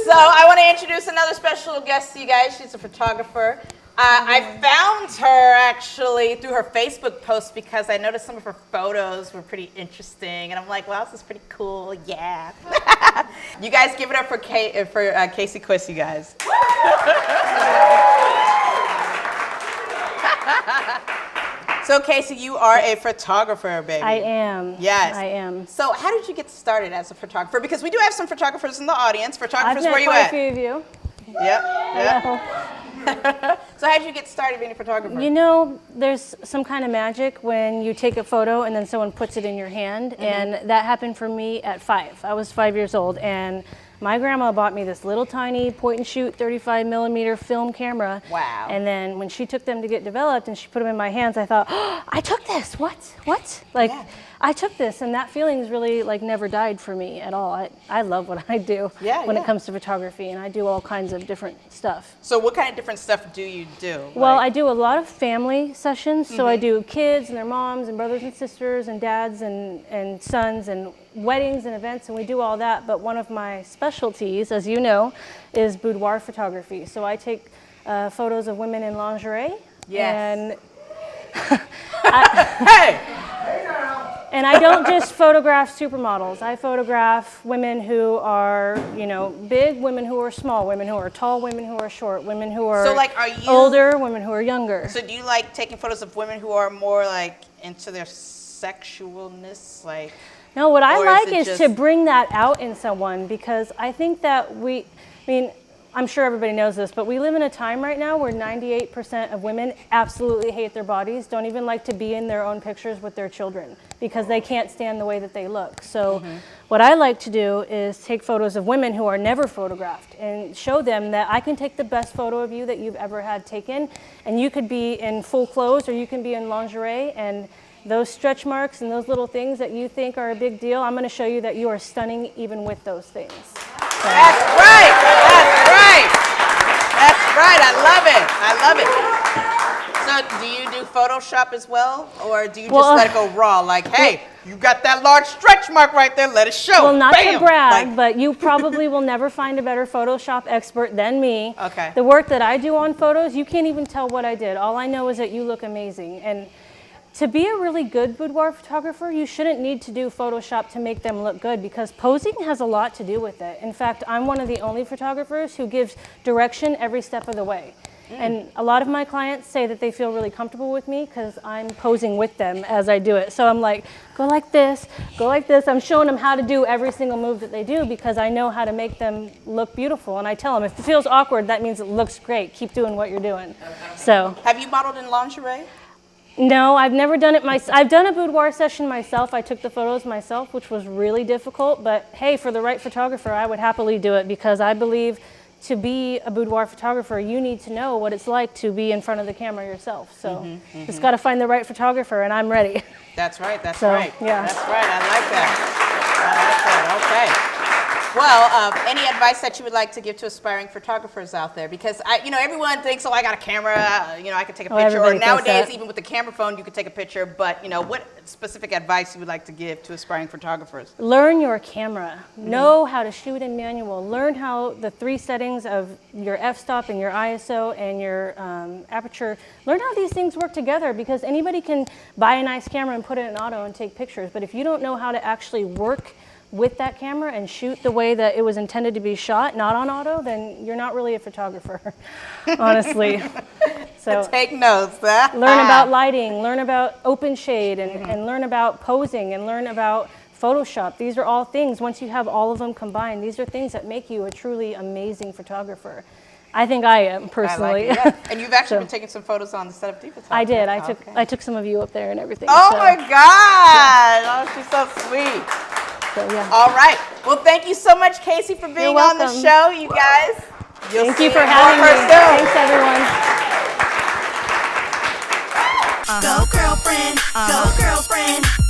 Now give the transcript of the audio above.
So I want to introduce another special guest to you guys. She's a photographer. I found her actually through her Facebook post because I noticed some of her photos were pretty interesting, and I'm like, wow, this is pretty cool. Yeah. You guys give it up for Casey Quist, you guys. So Casey, you are a photographer, baby. I am. Yes. I am. So how did you get started as a photographer? Because we do have some photographers in the audience. Photographers, where you I've met at? quite a few of you. Yep. So how did you get started being a photographer? You know, there's some kind of magic when you take a photo and then someone puts it in your hand, and that happened for me at 5. I was 5 years old, and my grandma bought me this little tiny point-and-shoot 35mm film camera. Wow. And then when she took them to get developed and she put them in my hands, I thought, oh, I took this. What? Like, yeah. I took this, and that feeling's really like never died for me at all. I love what I do when it comes to photography, and I do all kinds of different stuff. So what kind of different stuff do you do? Well, I do a lot of family sessions. So I do kids and their moms and brothers and sisters and dads and sons and weddings and events, and we do all that. But one of my specialties, as you know, is boudoir photography. So I take photos of women in lingerie. Yes. And And I don't just photograph supermodels. I photograph women who are, you know, big, women who are small, women who are tall, women who are short, women who are, older, women who are younger. So do you like taking photos of women who are more like into their sexualness, like? No, what I like is to bring that out in someone, because I think that I'm sure everybody knows this, but we live in a time right now where 98% of women absolutely hate their bodies, don't even like to be in their own pictures with their children because they can't stand the way that they look. So what I like to do is take photos of women who are never photographed and show them that I can take the best photo of you that you've ever had taken, and you could be in full clothes or you can be in lingerie, and those stretch marks and those little things that you think are a big deal, I'm going to show you that you are stunning even with those things. So. That's right. That's right. That's right. I love it. I love it. So do you do Photoshop as well? Or do you just let it go raw? Like, hey, you got that large stretch mark right there. Let it show. Well, not Bam! to brag, but you probably will never find a better Photoshop expert than me. Okay. The work that I do on photos, you can't even tell what I did. All I know is that you look amazing. And to be a really good boudoir photographer, you shouldn't need to do Photoshop to make them look good, because posing has a lot to do with it. In fact, I'm one of the only photographers who gives direction every step of the way. And a lot of my clients say that they feel really comfortable with me because I'm posing with them as I do it. So I'm like, go like this, go like this. I'm showing them how to do every single move that they do because I know how to make them look beautiful. And I tell them, if it feels awkward, that means it looks great. Keep doing what you're doing. So. Have you modeled in lingerie? No, I've never done it myself. I've done a boudoir session myself. I took the photos myself, which was really difficult. But hey, for the right photographer, I would happily do it, because I believe to be a boudoir photographer, you need to know what it's like to be in front of the camera yourself. So just got to find the right photographer, and I'm ready. That's right. That's right. Yeah. That's right. I like that. I like that. Okay. Well, any advice that you would like to give to aspiring photographers out there? Because everyone thinks, oh, I got a camera, I can take a picture. Or nowadays, even with the camera phone, you can take a picture. But what specific advice you would like to give to aspiring photographers? Learn your camera. Know how to shoot in manual. Learn how the 3 settings of your f-stop and your ISO and your aperture. Learn how these things work together, because anybody can buy a nice camera and put it in auto and take pictures. But if you don't know how to actually work with that camera and shoot the way that it was intended to be shot, not on auto, then you're not really a photographer, honestly. So take notes. Learn about lighting, learn about open shade, and learn about posing, and learn about Photoshop. These are all things, once you have all of them combined, these are things that make you a truly amazing photographer. I think I am, personally. I like it, yeah. And you've actually been taking some photos on the set of Diva. I did. I took some of you up there and everything. Oh my God! Yeah. Oh, she's so sweet. So, yeah. All right. Well, thank you so much, Casey, for being on the show, you guys. Thank you for having me. Thanks, everyone. Go, girlfriend. Go, girlfriend.